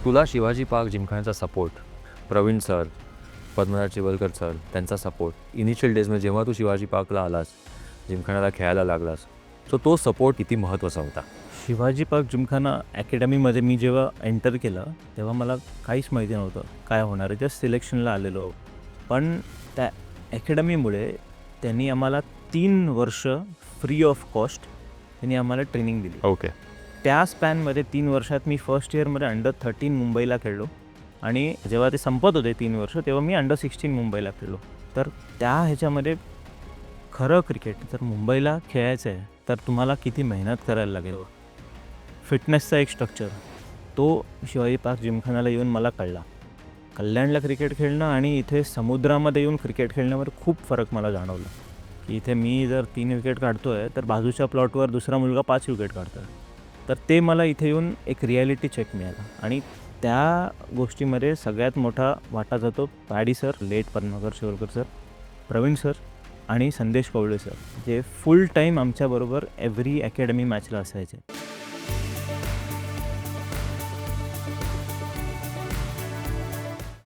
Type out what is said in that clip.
तुला शिवाजी पार्क जिमखान्याचा support, Praveen sir, Padmanabh Chivalkar sir त्यांचा सपोर्ट इनिशियल डेजमध्ये जेव्हा तू शिवाजी पार्कला आलास, जिमखान्याला खेळायला लागलास, सो तो सपोर्ट किती महत्त्वाचा होता? शिवाजी पार्क जिमखाना अकॅडमीमध्ये मी जेव्हा एंटर केलं तेव्हा मला काहीच माहिती नव्हतं काय होणार आहे. जस्ट सिलेक्शनला आलेलो. पण त्या अकॅडमीमुळे त्यांनी आम्हाला 3 वर्ष फ्री ऑफ कॉस्ट त्यांनी आम्हाला ट्रेनिंग दिली. ओके. त्या स्पॅनमध्ये 3 वर्षात मी फर्स्ट इयरमध्ये अंडर-13 मुंबईला खेळलो आणि जेव्हा ते संपत होते 3 वर्ष तेव्हा मी अंडर-16 मुंबईला खेळलो. तर त्या ह्याच्यामध्ये खरं क्रिकेट जर मुंबईला खेळायचं आहे तर तुम्हाला किती मेहनत करायला लागेल. फिटनेसचा एक स्ट्रक्चर तो शिवाजी पार्क जिमखान्याला येऊन मला कळला. कल्याणला क्रिकेट खेळणं आणि इथे समुद्रामध्ये येऊन क्रिकेट खेळण्यावर खूप फरक मला जाणवला की इथे मी जर 3 विकेट काढतो आहे तर बाजूच्या प्लॉटवर दुसरा मुलगा 5 विकेट काढतो आहे. तर ते मला इथे येऊन एक रिॲलिटी चेक मिळाला आणि त्या गोष्टीमध्ये सगळ्यात मोठा वाटा जातो Paddy sir, late Padmakar Shivalkar sir, Praveen sir आणि संदेश कवळे सर, जे फुल टाईम आमच्याबरोबर एव्हरी अकॅडमी मॅचला असायचे.